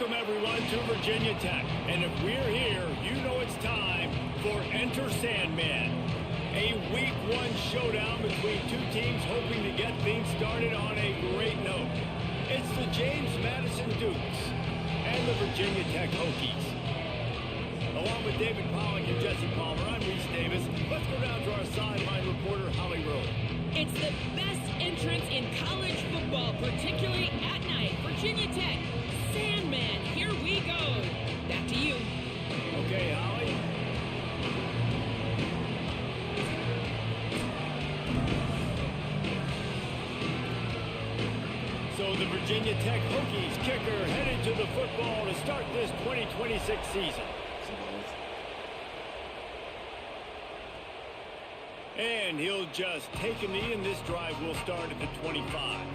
Welcome, everyone, to Virginia Tech. And if we're here, you know it's time for Enter Sandman. A Week 1 showdown between two teams hoping to get things started on a great note. It's the James Madison Dukes and the Virginia Tech Hokies. Along with David Pollack and Jesse Palmer, I'm Reese Davis. Let's go down to our sideline reporter, Holly Rowe. It's the best entrance in college football, particularly at night. Virginia Tech, Sandman, here we go. Back to you. Okay, Holly. So the Virginia Tech Hokies kicker headed to the football to start this 2026 season. And he'll just take a knee, and this drive will start at the 25.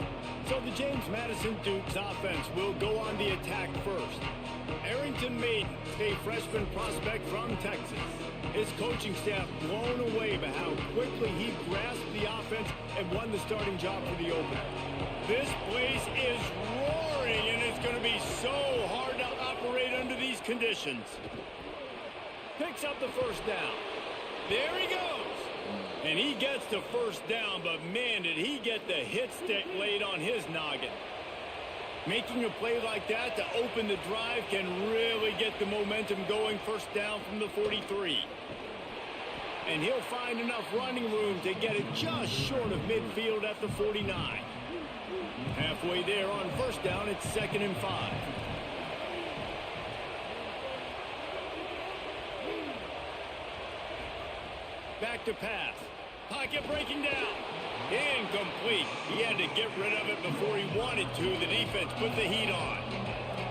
So the James Madison Dukes offense will go on the attack first. Arrington Maiden, a freshman prospect from Texas. His coaching staff blown away by how quickly he grasped the offense and won the starting job for the opener. This place is roaring, and it's going to be so hard to operate under these conditions. Picks up the first down. There he goes. And he gets the first down, but man, did he get the hit stick laid on his noggin. Making a play like that to open the drive can really get the momentum going. First down from the 43. And he'll find enough running room to get it just short of midfield at the 49. Halfway there on first down, it's 2nd and 5. Back to pass. Pocket breaking down. Incomplete. He had to get rid of it before he wanted to. The defense put the heat on.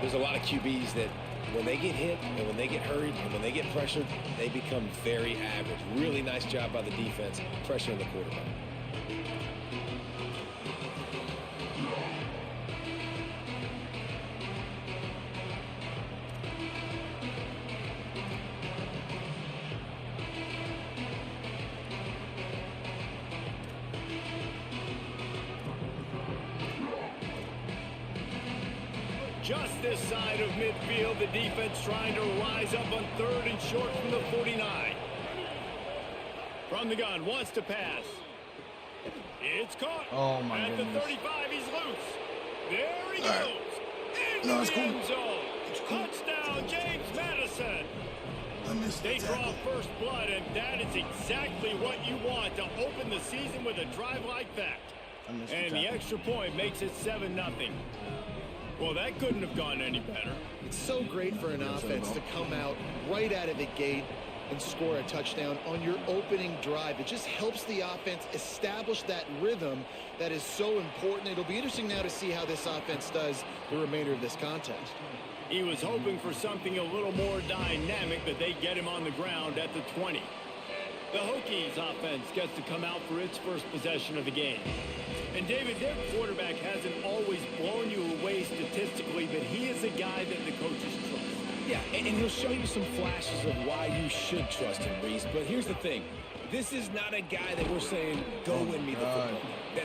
There's a lot of QBs that when they get hit and when they get hurried and when they get pressured, they become very average. Really nice job by the defense pressuring the quarterback. Just this side of midfield, the defense trying to rise up on 3rd and short from the 49. From the gun, wants to pass. It's caught. Oh, my At goodness. the 35, he's loose. There he goes. No, Into it's the cool. end zone. It's cool. Touchdown, James Madison. I missed They the draw tackle. first blood, and that is exactly what you want to open the season with a drive like that. I missed And the extra point makes it 7-0. Well, that couldn't have gone any better. It's so great for an offense to come out right out of the gate and score a touchdown on your opening drive. It just helps the offense establish that rhythm that is so important. It'll be interesting now to see how this offense does the remainder of this contest. He was hoping for something a little more dynamic, but they get him on the ground at the 20. The Hokies offense gets to come out for its first possession of the game. And David, their quarterback hasn't always blown you away statistically, but he is a guy that the coaches trust. Yeah, and he'll show you some flashes of why you should trust him, Reese. But here's the thing. This is not a guy that we're saying, go win me the football.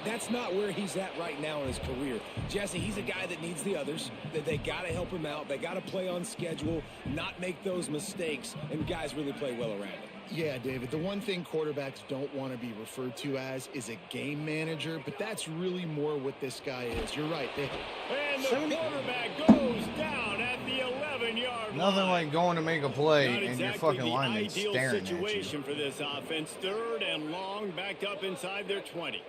That's not where he's at right now in his career. Jesse, he's a guy that needs the others, that they got to help him out. They got to play on schedule, not make those mistakes, and guys really play well around him. Yeah, David, the one thing quarterbacks don't want to be referred to as is a game manager, but that's really more what this guy is. You're right. And the quarterback goes down at the 11-yard line. Nothing like going to make a play Not and your exactly fucking the lineman ideal staring at you. situation for this offense. 3rd and long, backed up inside their 20.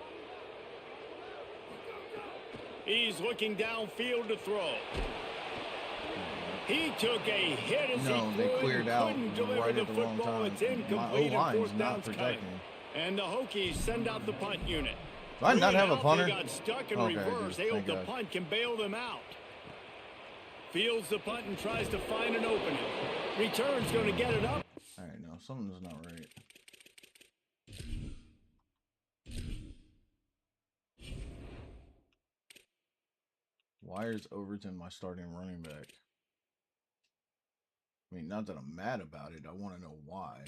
He's looking downfield to throw. He took a hit as No, he they threw cleared and out couldn't deliver right the at the wrong football. time. It's My incomplete and O-line's 4th not down's coming. protecting me. And the Hokies send out the punt unit. Do I not have a They punter? got stuck in Okay, reverse. good. They hope Thank the God. punt can bail them out. Fields the punt and tries to find an opening. Return's going to get it up. All right, no, something's not right. Why is Overton my starting running back? I mean, not that I'm mad about it. I want to know why.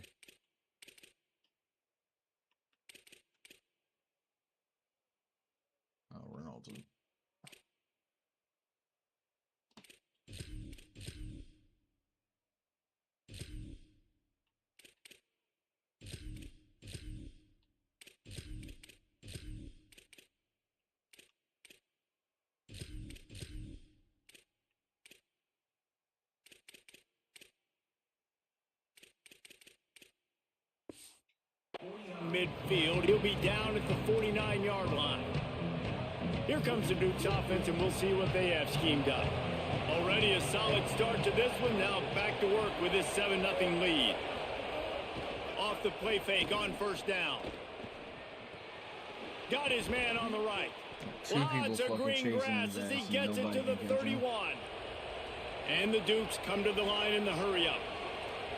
Oh, Reynolds. around midfield. He'll be down at the 49-yard line. Here comes the Dukes offense, and we'll see what they have schemed up. Already a solid start to this one. Now back to work with this 7-0 lead. Off the play fake on first down. Got his man on the right. Lots of green grass as he gets it to the 31. And the Dukes come to the line in the hurry-up.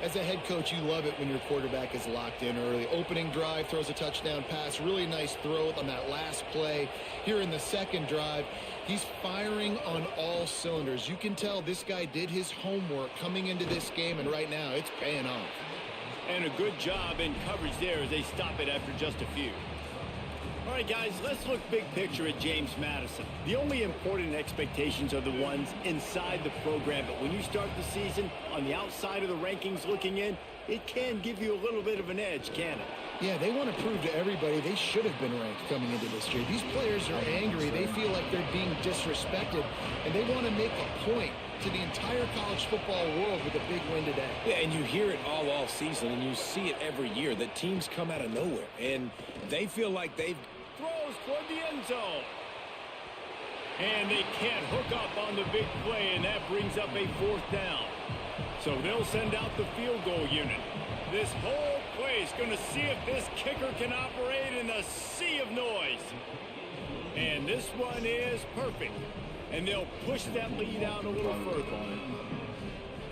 As a head coach, you love it when your quarterback is locked in early. Opening drive, throws a touchdown pass. Really nice throw on that last play. Here in the second drive, he's firing on all cylinders. You can tell this guy did his homework coming into this game, and right now it's paying off. And a good job in coverage there as they stop it after just a few. All right, guys, let's look big picture at James Madison. The only important expectations are the ones inside the program, but when you start the season on the outside of the rankings looking in, it can give you a little bit of an edge, can it? Yeah, they want to prove to everybody they should have been ranked coming into this year. These players are angry. They feel like they're being disrespected, and they want to make a point to the entire college football world with a big win today. Yeah, and you hear it all season, and you see it every year that teams come out of nowhere, and they feel like they've throws toward the end zone. And they can't hook up on the big play, and that brings up a fourth down. So they'll send out the field goal unit. This whole play is going to see if this kicker can operate in a sea of noise. And this one is perfect. And they'll push that lead out a little further.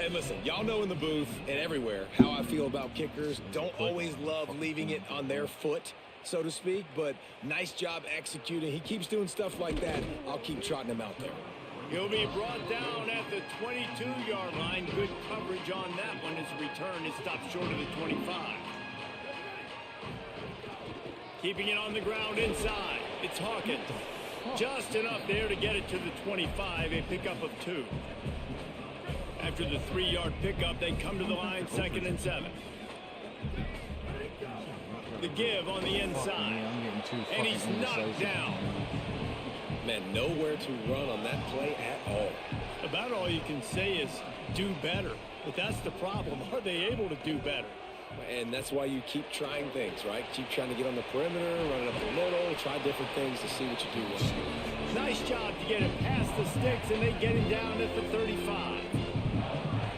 And listen, y'all know in the booth and everywhere how I feel about kickers. Don't always love leaving it on their foot, so to speak, but nice job executing. He keeps doing stuff like that. I'll keep trotting him out there. He'll be brought down at the 22-yard line. Good coverage on that one. His return is stopped short of the 25. Keeping it on the ground inside. It's Hawkins. Just enough there to get it to the 25, a pickup of 2. After the 3-yard pickup, they come to the line, 2nd and 7. The give on the inside. And he's knocked down. Man, nowhere to run on that play at all. About all you can say is do better. But that's the problem. Are they able to do better? And that's why you keep trying things, right? Keep trying to get on the perimeter, run it up the middle, try different things to see what you do well. Nice job to get him past the sticks, and they get him down at the 35.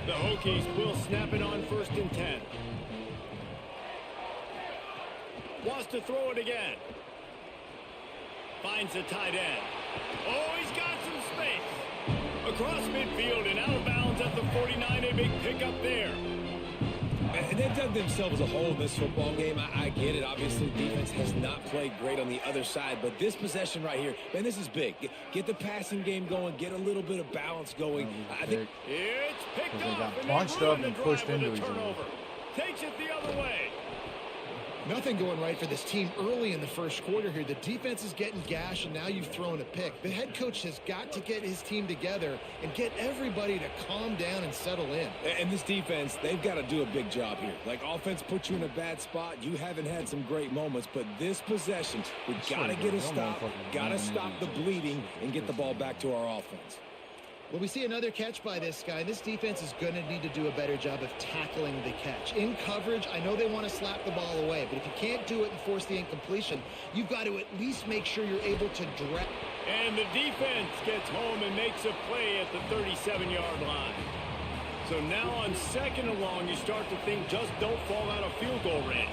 The Hokies will snap it on 1st and 10. Wants to throw it again. Finds the tight end. Oh, he's got some space. Across midfield and out of bounds at the 49, a big pickup there. And they've dug themselves a hole in this football game. I get it. Obviously, defense has not played great on the other side. But this possession right here, man, this is big. Get the passing game going. Get a little bit of balance going. I think it's picked they up. got And bunched up and pushed into each other. Takes it the other way. Nothing going right for this team early in the first quarter here. The defense is getting gashed, and now you've thrown a pick. The head coach has got to get his team together and get everybody to calm down and settle in. And this defense, they've got to do a big job here. Like, offense puts you in a bad spot. You haven't had some great moments, but this possession, we got to get a stop, got to stop the bleeding, and get the ball back to our offense. Well, we see another catch by this guy. This defense is going to need to do a better job of tackling the catch. In coverage, I know they want to slap the ball away, but if you can't do it and force the incompletion, you've got to at least make sure you're able to direct. And the defense gets home and makes a play at the 37-yard line. So now on 2nd and long, you start to think just don't fall out of field goal range.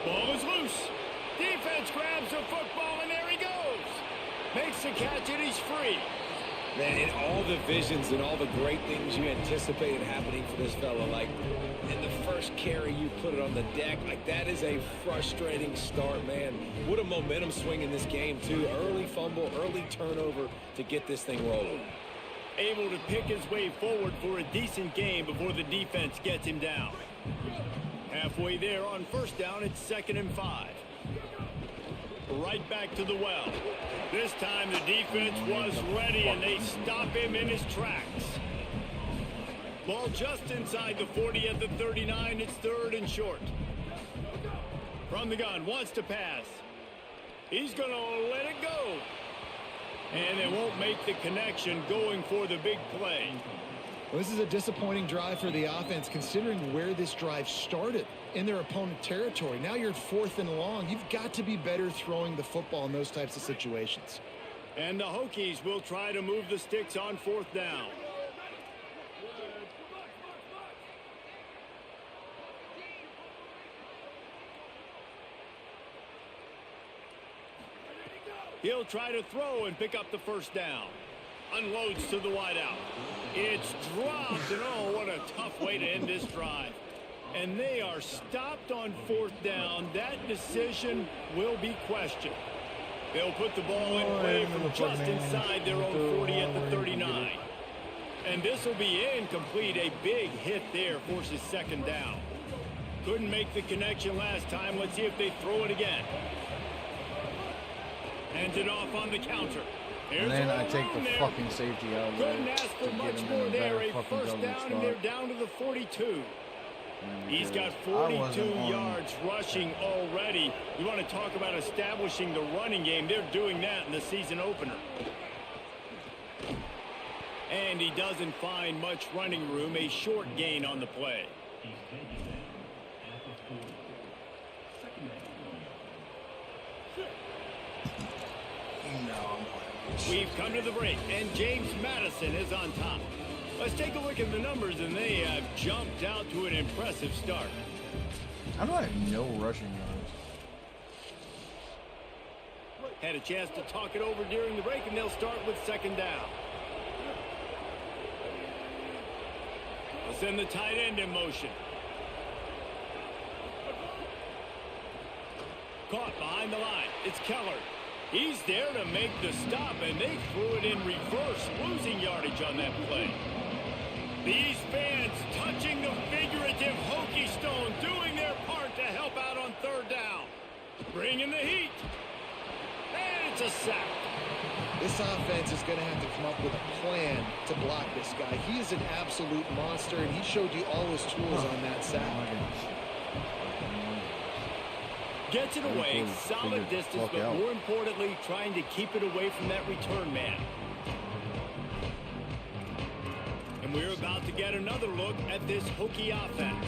Ball is loose. Defense grabs the football, and there he goes. Makes the catch, and he's free. Man, and all the visions and all the great things you anticipated happening for this fella, like in the first carry you put it on the deck, like that is a frustrating start, man. What a momentum swing in this game, too. Early fumble, early turnover to get this thing rolling. Able to pick his way forward for a decent game before the defense gets him down. Halfway there on 1st down, it's 2nd and 5. Right back to the well. This time the defense was ready, and they stop him in his tracks. Ball just inside the 40 at the 39. It's 3rd and short. From the gun, wants to pass. He's going to let it go. And they won't make the connection going for the big play. Well, this is a disappointing drive for the offense considering where this drive started in their opponent territory. Now you're 4th and long. You've got to be better throwing the football in those types of situations. And the Hokies will try to move the sticks on 4th down. He'll try to throw and pick up the first down. Unloads to the wideout. It's dropped, and oh, what a tough way to end this drive. And they are stopped on 4th down. That decision will be questioned. They'll put the ball in play from just inside their own 40 at the 39. And this will be incomplete. A big hit there forces 2nd down. Couldn't make the connection last time. Let's see if they throw it again. Hands it off on the counter. And then I take the fucking safety out of Couldn't ask for much more there. A first down, and they're down to the 42. He's got 42 yards rushing already. You want to talk about establishing the running game. They're doing that in the season opener. And he doesn't find much running room. A short gain on the play. We've come to the break, and James Madison is on top. Let's take a look at the numbers, and they have jumped out to an impressive start. How do I have no rushing yards? Had a chance to talk it over during the break, and they'll start with 2nd down. We'll send the tight end in motion. Caught behind the line. It's Keller. He's there to make the stop, and they threw it in reverse, losing yardage on that play. These fans touching the figurative Hokie stone, doing their part to help out on 3rd down. Bringing the heat. And it's a sack. This offense is going to have to come up with a plan to block this guy. He is an absolute monster, and he showed you all his tools on that sack. Gets it away, solid distance, but more importantly, trying to keep it away from that return man. And we're about to get another look at this Hokie offense.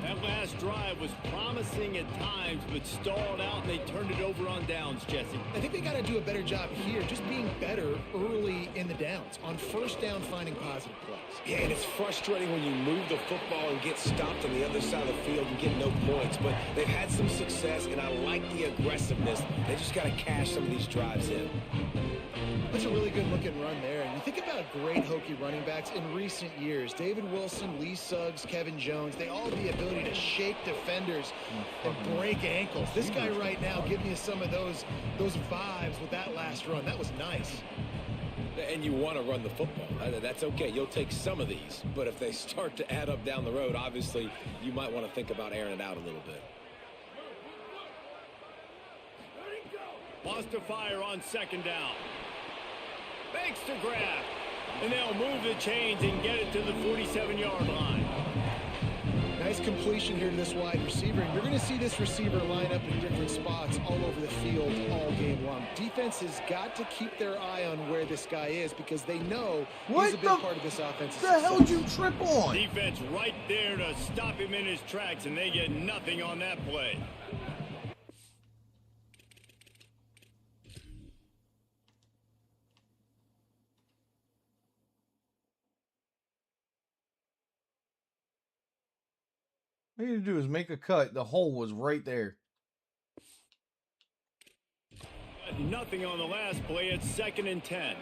That last drive was promising at times, but stalled out, and they turned it over on downs, Jesse. I think they got to do a better job here, just being better early in the downs. On 1st down, finding positive plays. Yeah, and it's frustrating when you move the football and get stopped on the other side of the field and get no points. But they've had some success, and I like the aggressiveness. They just got to cash some of these drives in. That's a really good-looking run there. And you think about great Hokie running backs in recent years. David Wilson, Lee Suggs, Kevin Jones, they all have the ability to shake defenders and break ankles. This guy right now giving you some of those vibes with that last run. That was nice. And you want to run the football. That's okay. You'll take some of these. But if they start to add up down the road, obviously, you might want to think about airing it out a little bit. Wants to fire on 2nd down. Makes the grab. And they'll move the chains and get it to the 47-yard line. Nice completion here to this wide receiver. And you're going to see this receiver line up in different spots all over the field all game long. Defense has got to keep their eye on where this guy is because they know he's a big part of this offense. What the hell did you trip on? Defense right there to stop him in his tracks, and they get nothing on that play. All you need to do is make a cut. The hole was right there. Nothing on the last play. It's 2nd and 10.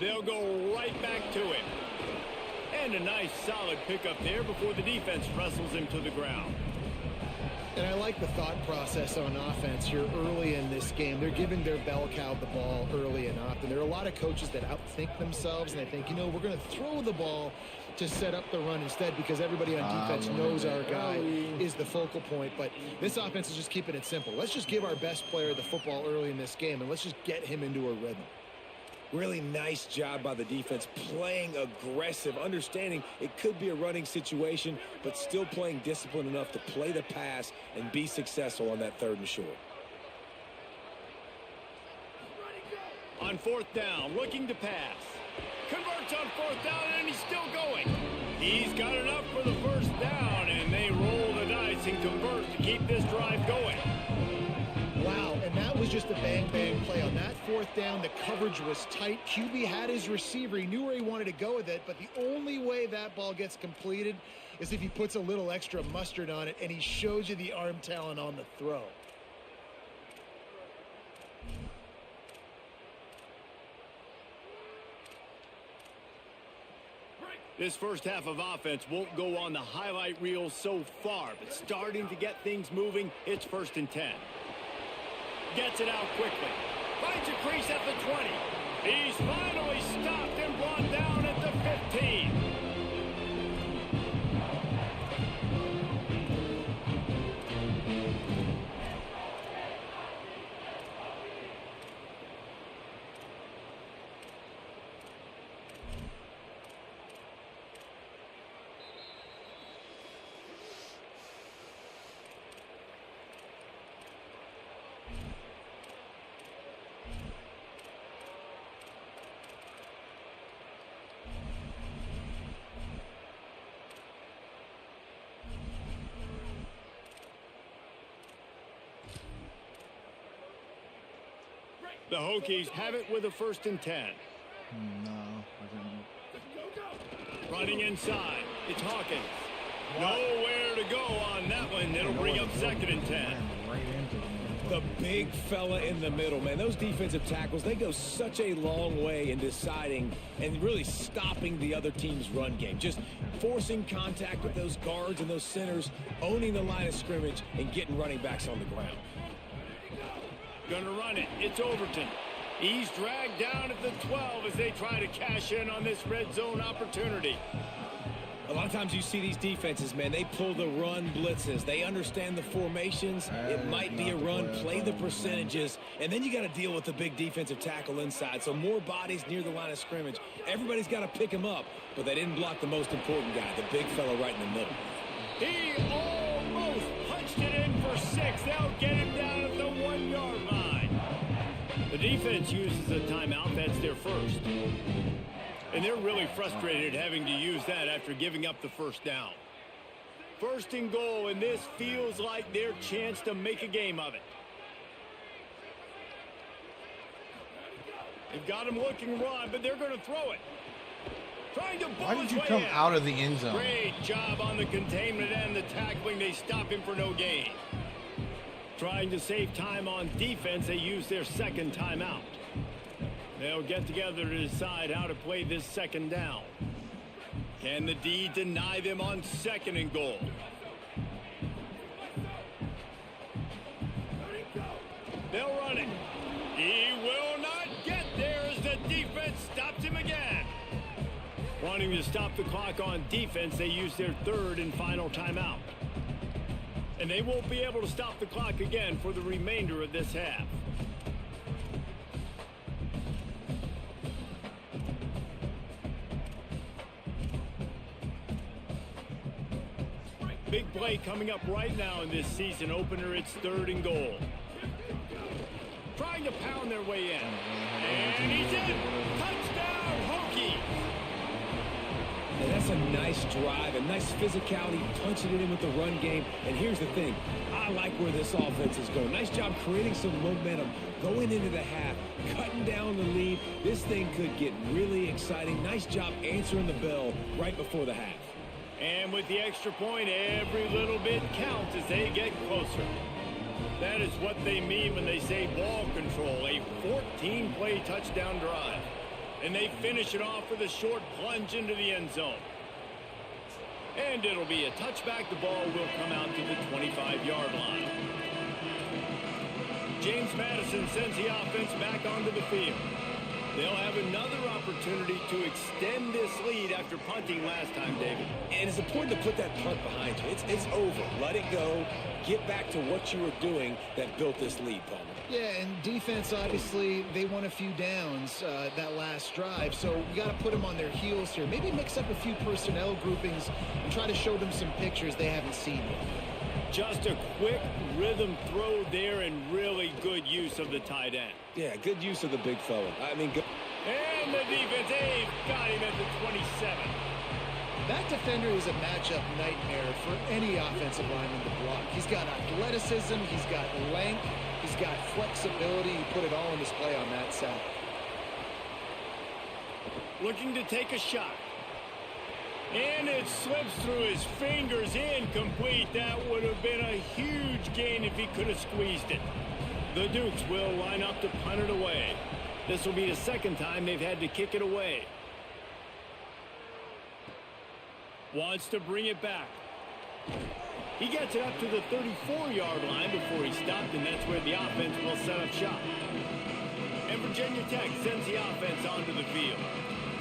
They'll go right back to him. And a nice solid pickup there before the defense wrestles him to the ground. And I like the thought process on offense here early in this game. They're giving their bell cow the ball early and often. There are a lot of coaches that outthink themselves, and they think, you know, we're going to throw the ball to set up the run instead because everybody on defense knows our guy is the focal point. But this offense is just keeping it simple. Let's just give our best player the football early in this game, and let's just get him into a rhythm. Really nice job by the defense, playing aggressive, understanding it could be a running situation, but still playing disciplined enough to play the pass and be successful on that 3rd and short. On 4th down, looking to pass. Converts on 4th down, and he's still going. He's got enough for the first down, and they roll the dice and convert to keep this drive going. Wow, and that was just a bang-bang play. On that 4th down, the coverage was tight. QB had his receiver. He knew where he wanted to go with it, but the only way that ball gets completed is if he puts a little extra mustard on it, and he shows you the arm talent on the throw. This first half of offense won't go on the highlight reel so far, but starting to get things moving. It's 1st and 10. Gets it out quickly. Finds a crease at the 20. He's finally stopped and brought down at the 15. The Hokies have it with a 1st and 10. No, I didn't. Running inside. It's Hawkins. Nowhere to go on that one. It'll bring up 2nd and 10. Right into them. The big fella in the middle, man. Those defensive tackles, they go such a long way in deciding and really stopping the other team's run game. Just forcing contact with those guards and those centers, owning the line of scrimmage, and getting running backs on the ground. Gonna run it. It's Overton. He's dragged down at the 12 as they try to cash in on this red zone opportunity. A lot of times you see these defenses, man, they pull the run blitzes. They understand the formations. It might be a run, play the percentages, and then you got to deal with the big defensive tackle inside. So more bodies near the line of scrimmage. Everybody's got to pick him up, but they didn't block the most important guy, the big fella right in the middle. He almost punched it in for 6. They'll get him down at the 1-yard line. The defense uses a timeout. That's their first. And they're really frustrated having to use that after giving up the first down. 1st and goal, and this feels like their chance to make a game of it. They've got him looking run, but they're going to throw it. Trying to Why did you come out of the end zone? Great job on the containment and the tackling. They stop him for no gain. Trying to save time on defense, they use their 2nd timeout. They'll get together to decide how to play this 2nd down. Can the D deny them on 2nd and goal? They'll run it. He will not get there as the defense stops him again. Wanting to stop the clock on defense, they use their 3rd and final timeout. And they won't be able to stop the clock again for the remainder of this half. Big play coming up right now in this season opener. It's 3rd and goal. Trying to pound their way in. And he's in. Touchdown, Hokies. And that's a nice drive, a nice physicality, punching it in with the run game. And here's the thing. I like where this offense is going. Nice job creating some momentum, going into the half, cutting down the lead. This thing could get really exciting. Nice job answering the bell right before the half. And with the extra point, every little bit counts as they get closer. That is what they mean when they say ball control, a 14-play touchdown drive. And they finish it off with a short plunge into the end zone. And it'll be a touchback. The ball will come out to the 25-yard line. James Madison sends the offense back onto the field. They'll have another opportunity to extend this lead after punting last time, David. And it's important to put that punt behind you. It's over. Let it go. Get back to what you were doing that built this lead, Palmer. Yeah, and defense, obviously, they won a few downs that last drive, so you got to put them on their heels here. Maybe mix up a few personnel groupings and try to show them some pictures they haven't seen yet. Just a quick rhythm throw there and really good use of the tight end. Yeah, good use of the big fella. I mean, And the defense, they've got him at the 27. That defender is a matchup nightmare for any offensive lineman to block. He's got athleticism, he's got length, he's got flexibility. He put it all on display on that sack. Looking to take a shot. And it slips through his fingers, incomplete. That would have been a huge gain if he could have squeezed it. The Dukes will line up to punt it away. This will be the second time they've had to kick it away. Wants to bring it back. He gets it up to the 34-yard line before he stopped, and that's where the offense will set up shop. And Virginia Tech sends the offense onto the field.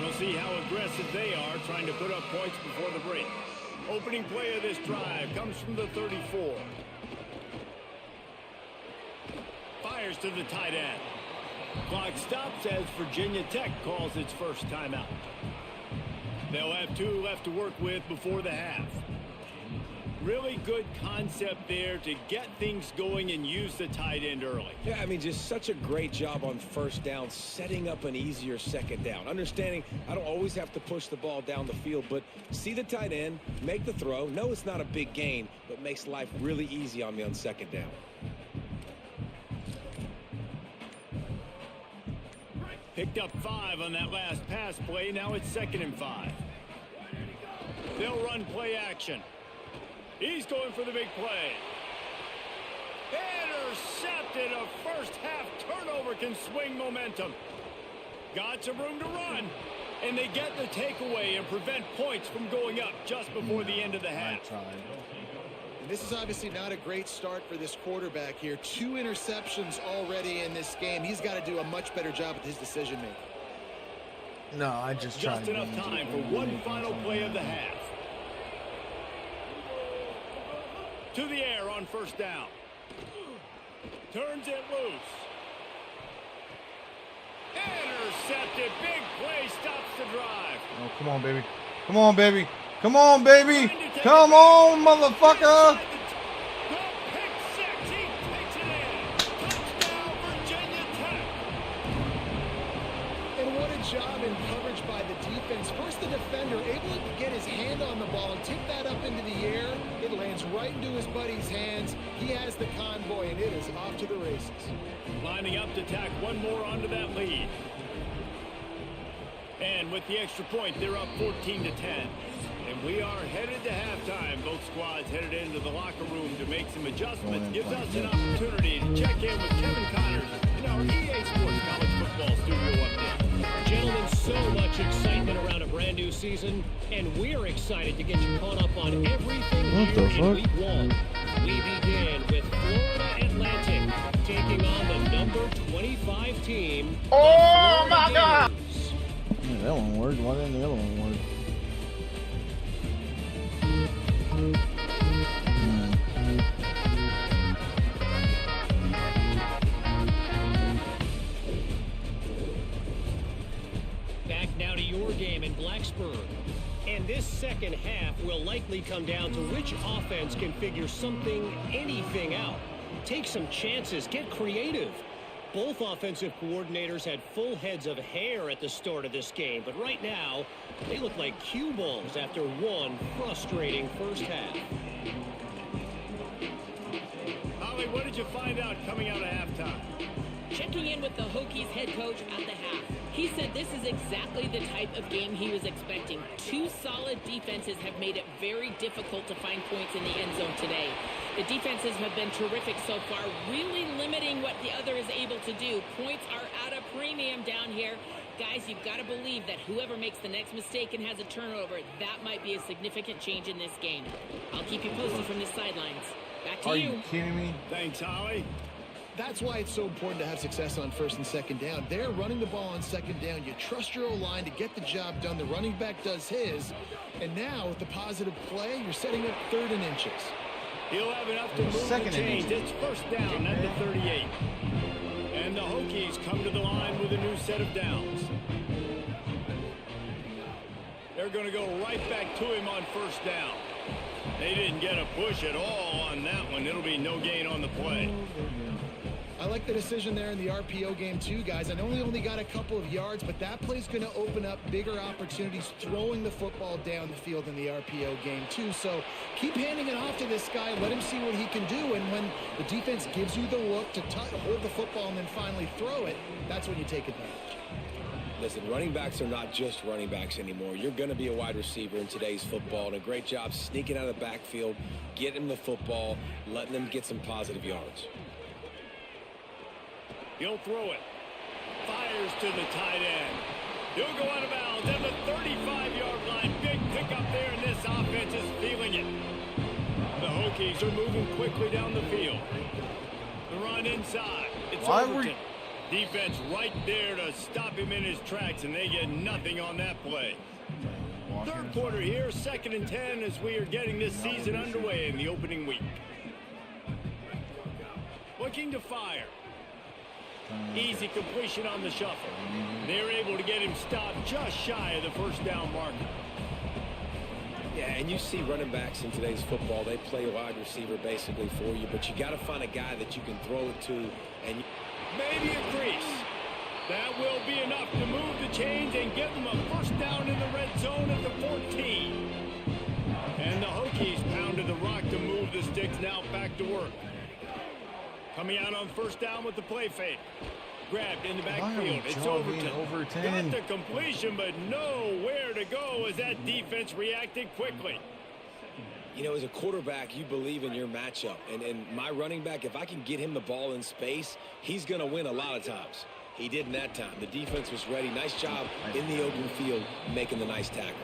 We'll see how aggressive they are trying to put up points before the break. Opening play of this drive comes from the 34. Fires to the tight end. Clock stops as Virginia Tech calls its first timeout. They'll have 2 left to work with before the half. Really good concept there to get things going and use the tight end early. Yeah, I mean, just such a great job on first down, setting up an easier second down. Understanding I don't always have to push the ball down the field, but see the tight end, make the throw. No, it's not a big gain, but makes life really easy on me on second down. Picked up 5 on that last pass play. Now it's 2nd and 5. They'll run play action. He's going for the big play. Intercepted. A first half turnover can swing momentum. Got some room to run. And they get the takeaway and prevent points from going up just before the end of the half. And this is obviously not a great start for this quarterback here. 2 interceptions already in this game. He's got to do a much better job with his decision making. No, I just enough time for one final play of the half. To the air on first down. Turns it loose. Intercepted. Big play stops the drive. Oh, come on, baby. Come on, baby. Come on, baby. Come on, motherfucker. The pick six. He takes it in. Touchdown, Virginia Tech. And what a job in coverage by the defense. First, the defender able to get his hand on the ball and tip that up into the air. It lands right into his buddy's hands. He has the convoy, and it is off to the races. Lining up to tack one more onto that lead. And with the extra point, they're up 14-10. And we are headed to halftime. Both squads headed into the locker room to make some adjustments. Gives us an opportunity to check in with Kevin Connors in our EA Sports College Football Studio update. Gentlemen, so much excitement around a brand new season, and we're excited to get you caught up on everything here in Week 1. We begin with Florida Atlantic taking on the number 25 team. Oh my God! Yeah, that one worked. Why didn't the other one work? Back now to your game in Blacksburg. And this second half will likely come down to which offense can figure something, anything out. Take some chances, get creative. Both offensive coordinators had full heads of hair at the start of this game, but right now, they look like cue balls after one frustrating first half. Holly, what did you find out coming out of halftime? Checking in with the Hokies head coach at the half. He said this is exactly the type of game he was expecting. 2 solid defenses have made it very difficult to find points in the end zone today. The defenses have been terrific so far, really limiting what the other is able to do. Points are at a premium down here. Guys, you've got to believe that whoever makes the next mistake and has a turnover, that might be a significant change in this game. I'll keep you posted from the sidelines. Back to you. Are you kidding me? Thanks, Holly. That's why it's so important to have success on first and second down. They're running the ball on second down. You trust your O-line to get the job done. The running back does his. And now, with the positive play, you're setting up 3rd and inches. He'll have enough to move the chains. It's first down at the 38. And the Hokies come to the line with a new set of downs. They're going to go right back to him on first down. They didn't get a push at all on that one. It'll be no gain on the play. I like the decision there in the RPO game too, guys. I know he only got a couple of yards, but that play's going to open up bigger opportunities throwing the football down the field in the RPO game too. So keep handing it off to this guy. Let him see what he can do. And when the defense gives you the look to hold the football and then finally throw it, that's when you take advantage. Listen, running backs are not just running backs anymore. You're going to be a wide receiver in today's football, and a great job sneaking out of the backfield, getting the football, letting them get some positive yards. He'll throw it. Fires to the tight end. He'll go out of bounds at the 35-yard line. Big pickup there, and this offense is feeling it. The Hokies are moving quickly down the field. The run inside. It's Overton. Defense right there to stop him in his tracks, and they get nothing on that play. Third quarter here, 2nd and 10 as we are getting this season underway in the opening week. Looking to fire. Easy completion on the shuffle. They're able to get him stopped just shy of the first down marker. Yeah, and you see running backs in today's football, they play wide receiver basically for you, but you got to find a guy that you can throw it to. And maybe a crease. That will be enough to move the chains and get them a first down in the red zone at the 14. And the Hokies pounded the rock to move the sticks, now back to work. Coming out on first down with the play fake. Grabbed in the backfield. It's Overton. Got the completion, but nowhere to go as that defense reacted quickly. You know, as a quarterback, you believe in your matchup. And my running back, if I can get him the ball in space, he's going to win a lot of times. He did in that time. The defense was ready. Nice job in the open field making the nice tackle.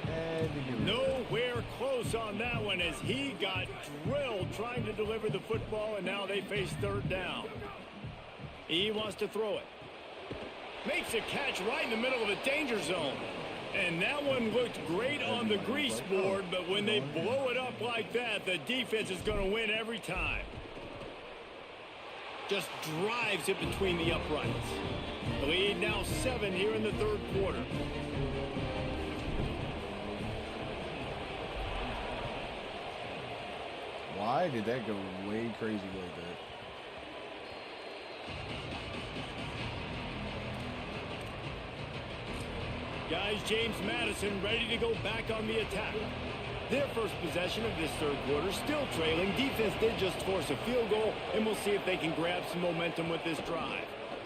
Nowhere close on that one as he got drilled trying to deliver the football, and now they face third down. He wants to throw it. Makes a catch right in the middle of the danger zone. And that one looked great on the grease board, but when they blow it up like that, the defense is going to win every time. Just drives it between the uprights. The lead now 7 here in the third quarter. Why did that go way crazy like that? Guys, James Madison ready to go back on the attack. Their first possession of this third quarter, still trailing. Defense did just force a field goal, and we'll see if they can grab some momentum with this drive.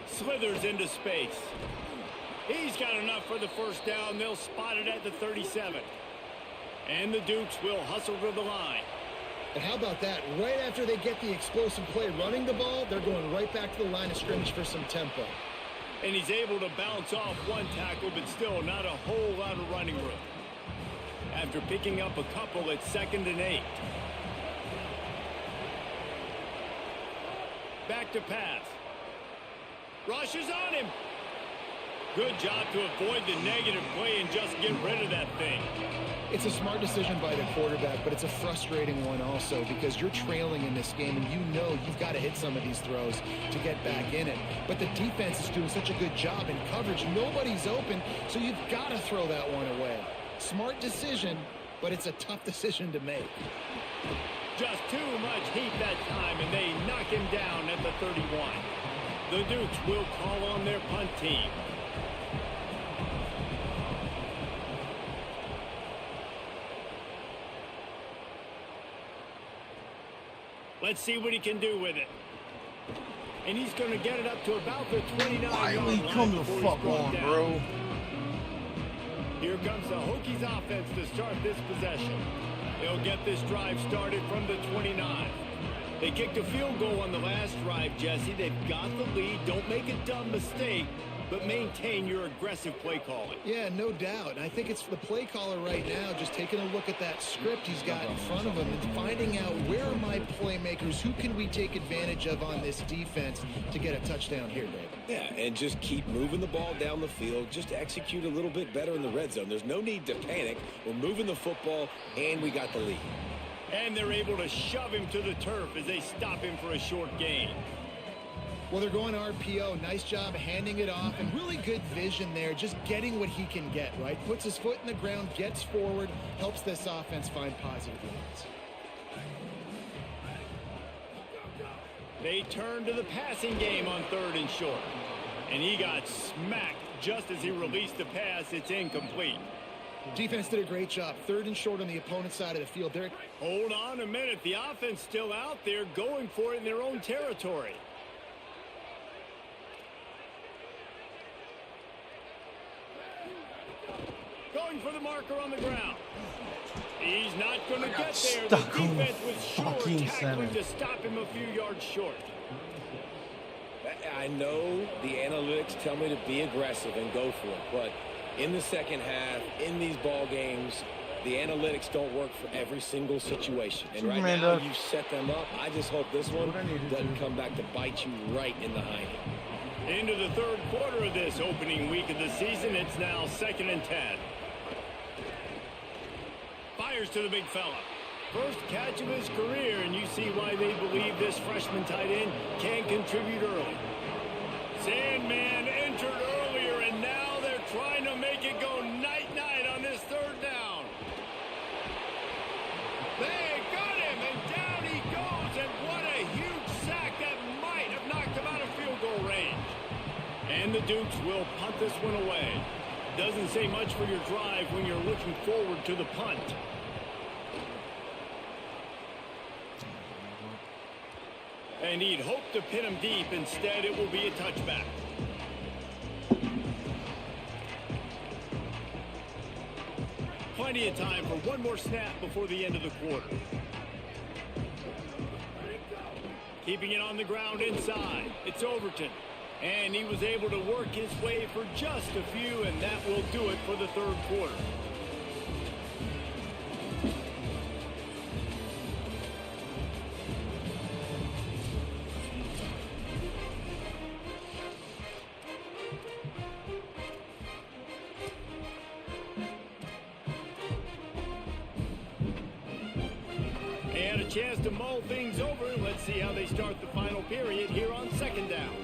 Slithers into space. He's got enough for the first down. They'll spot it at the 37. And the Dukes will hustle to the line. And how about that? Right after they get the explosive play running the ball, they're going right back to the line of scrimmage for some tempo. And he's able to bounce off one tackle, but still not a whole lot of running room. After picking up a couple, it's 2nd and 8. Back to pass. Rush is on him. Good job to avoid the negative play and just get rid of that thing. It's a smart decision by the quarterback, but it's a frustrating one also because you're trailing in this game and you know you've got to hit some of these throws to get back in it. But the defense is doing such a good job in coverage. Nobody's open, so you've got to throw that one away. Smart decision, but it's a tough decision to make. Just too much heat that time, and they knock him down at the 31. The Dukes will call on their punt team. Let's see what he can do with it. And he's going to get it up to about the 29-yard line. Come the fuck on, bro. Here comes the Hokies offense to start this possession. They'll get this drive started from the 29. They kicked a field goal on the last drive, Jesse. They've got the lead. Don't make a dumb mistake, but maintain your aggressive play calling. Yeah, no doubt. I think it's the play caller right now just taking a look at that script he's got in front of him and finding out where are my playmakers, who can we take advantage of on this defense to get a touchdown here, Dave. Yeah, and just keep moving the ball down the field. Just execute a little bit better in the red zone. There's no need to panic. We're moving the football, and we got the lead. And they're able to shove him to the turf as they stop him for a short gain. Well, they're going RPO. Nice job handing it off, and really good vision there, just getting what he can get, right? Puts his foot in the ground, gets forward, helps this offense find positive lines. They turn to the passing game on 3rd and short. And he got smacked just as he released the pass. It's incomplete. Defense did a great job. 3rd and short on the opponent's side of the field. Hold on a minute. The offense still out there going for it in their own territory. Going for the marker on the ground. He's not going to get there. The defense was sure tackling to stop him a few yards short. I know the analytics tell me to be aggressive and go for it, but in the second half, in these ball games, the analytics don't work for every single situation. And right now, you set them up. I just hope this one doesn't come back to bite you right in the hind end. Into the 3rd quarter of this opening week of the season, it's now 2nd and 10. Fires to the big fella. First catch of his career, and you see why they believe this freshman tight end can contribute early. Sandman entered earlier, and now they're trying to make it go night-night on this 3rd down. They got him, and down he goes, and what a huge sack that might have knocked him out of field goal range. And the Dukes will punt this one away. Doesn't say much for your drive when you're looking forward to the punt. And he'd hoped to pin him deep. Instead, it will be a touchback. Plenty of time for one more snap before the end of the quarter. Keeping it on the ground inside. It's Overton. And he was able to work his way for just a few, and that will do it for the 3rd quarter. And a chance to mull things over. Let's see how they start the final period here on 2nd down.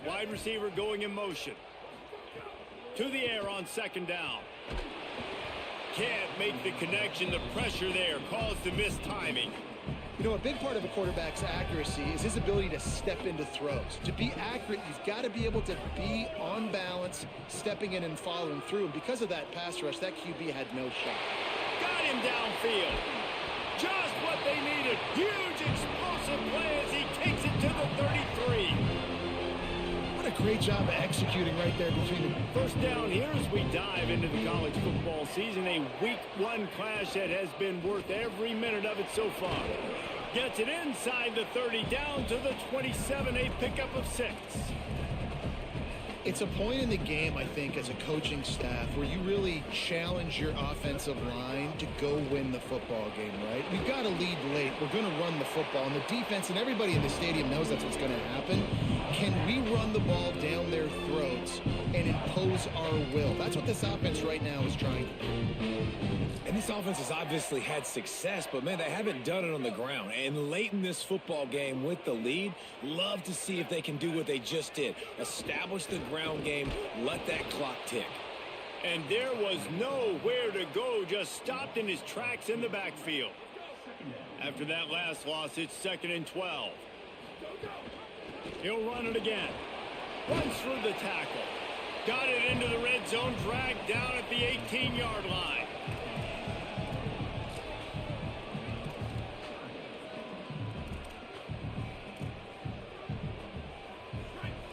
Wide receiver going in motion. To the air on 2nd down. Can't make the connection. The pressure there caused the missed timing. You know, a big part of a quarterback's accuracy is his ability to step into throws. To be accurate, you've got to be able to be on balance, stepping in and following through. And because of that pass rush, that QB had no shot. Got him downfield. Just what they needed. Huge explosive play as he takes it to the 33. What a great job of executing right there between them. First down here as we dive into the college football season. A week 1 clash that has been worth every minute of it so far. Gets it inside the 30, down to the 27, a pickup of 6. It's a point in the game, I think, as a coaching staff where you really challenge your offensive line to go win the football game, right? We've got to lead late. We're going to run the football. And the defense and everybody in the stadium knows that's what's going to happen. Can we run the ball down their throats and impose our will? That's what this offense right now is trying to do. And this offense has obviously had success, but, man, they haven't done it on the ground. And late in this football game with the lead, love to see if they can do what they just did. Establish the ground game, let that clock tick. And there was nowhere to go, just stopped in his tracks in the backfield. After that last loss, it's 2nd and 12. He'll run it again. Runs through the tackle. Got it into the red zone, dragged down at the 18-yard line.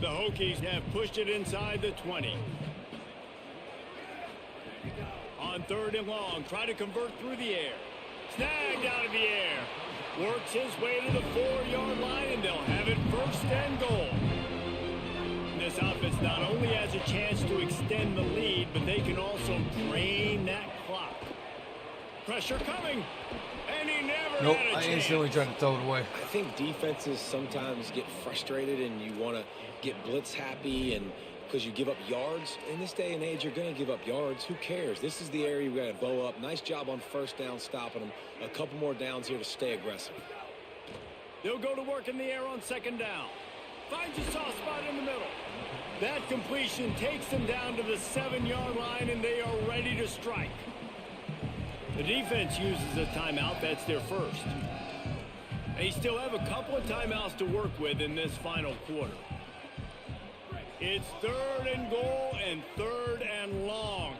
The Hokies have pushed it inside the 20. On 3rd and long, try to convert through the air. Snagged out of the air. Works his way to the 4-yard line, and they'll have it 1st and goal. This offense not only has a chance to extend the lead, but they can also drain that clock. Pressure coming, and he never had a chance. I instantly tried to throw it away. I think defenses sometimes get frustrated and you want to get blitz happy and because you give up yards. In this day and age, you're going to give up yards. Who cares? This is the area you got to bow up. Nice job on 1st down, stopping them. A couple more downs here to stay aggressive. They'll go to work in the air on 2nd down. Finds a soft spot in the middle. That completion takes them down to the 7-yard line, and they are ready to strike. The defense uses a timeout. That's their first. They still have a couple of timeouts to work with in this final quarter. It's 3rd and goal and 3rd and long.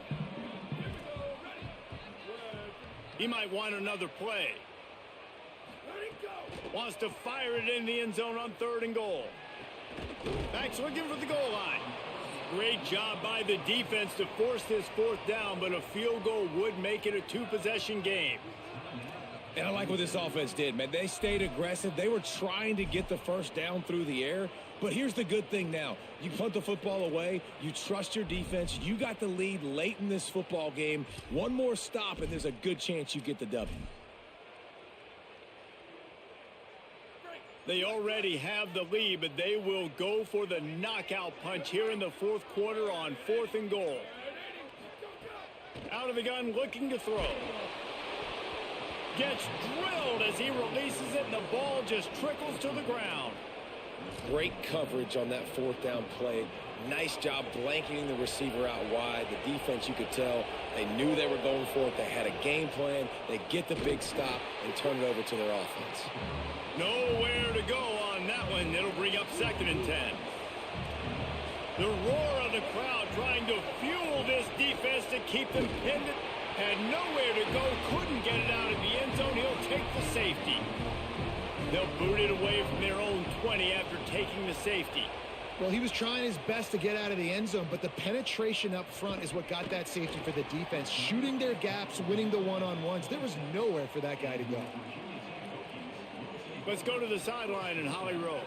He might want another play. Wants to fire it in the end zone on 3rd and goal. Backs looking for the goal line. Great job by the defense to force this 4th down, but a field goal would make it a 2-possession game. And I like what this offense did, man. They stayed aggressive. They were trying to get the 1st down through the air. But here's the good thing now. You punt the football away. You trust your defense. You got the lead late in this football game. One more stop, and there's a good chance you get the W. They already have the lead, but they will go for the knockout punch here in the 4th quarter on 4th and goal. Out of the gun, looking to throw. Gets drilled as he releases it, and the ball just trickles to the ground. Great coverage on that 4th down play. Nice job blanketing the receiver out wide. The defense, you could tell, they knew they were going for it. They had a game plan. They get the big stop and turn it over to their offense. Nowhere to go on that one. It'll bring up 2nd and 10. The roar of the crowd trying to fuel this defense to keep them pinned. Had nowhere to go. Couldn't get it out of the end zone. He'll take the safety. They'll boot it away from their own 20 after taking the safety. Well, he was trying his best to get out of the end zone, but the penetration up front is what got that safety for the defense. Shooting their gaps, winning the one-on-ones. There was nowhere for that guy to go. Let's go to the sideline in Holly Rowe.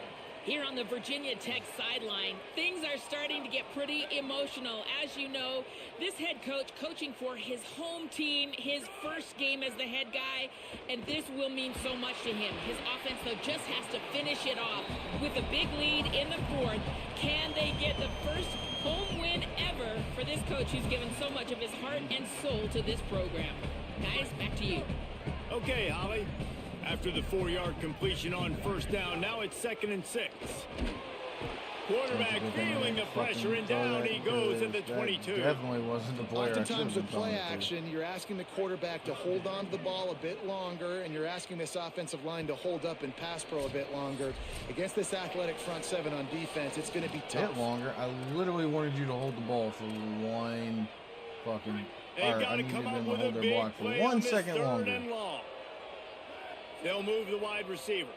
Here on the Virginia Tech sideline, things are starting to get pretty emotional. As you know, this head coach coaching for his home team, his first game as the head guy, and this will mean so much to him. His offense, though, just has to finish it off with a big lead in the 4th. Can they get the first home win ever for this coach who's given so much of his heart and soul to this program? Guys, back to you. Okay, Holly. After the 4-yard completion on 1st down, now it's 2nd and 6. Quarterback feeling the pressure, and down he goes at the 22. Definitely wasn't the player. Oftentimes with play action, you're asking the quarterback to hold on to the ball a bit longer, and you're asking this offensive line to hold up and pass pro a bit longer. Against this athletic front 7 on defense, it's going to be tough. A bit longer. I literally wanted you to hold the ball for one fucking. They've got to come up with a big play on this 3rd and long. They'll move the wide receiver.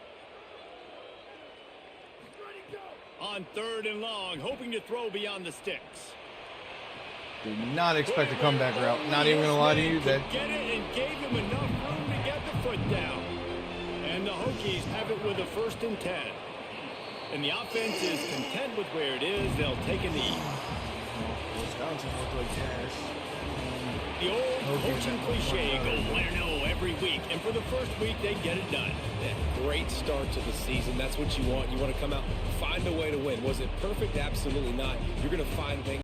On 3rd and long, hoping to throw beyond the sticks. Did not expect a comeback route. Not even going to lie to you. That get it and gave him enough room to get the foot down. And the Hokies have it with a 1st and 10. And the offense is content with where it is. They'll take a knee. Wisconsin looked like cash. The old coaching cliche, go win or no every week. And for the first week, they get it done. Yeah, great start to the season. That's what you want. You want to come out, find a way to win. Was it perfect? Absolutely not. You're going to find things.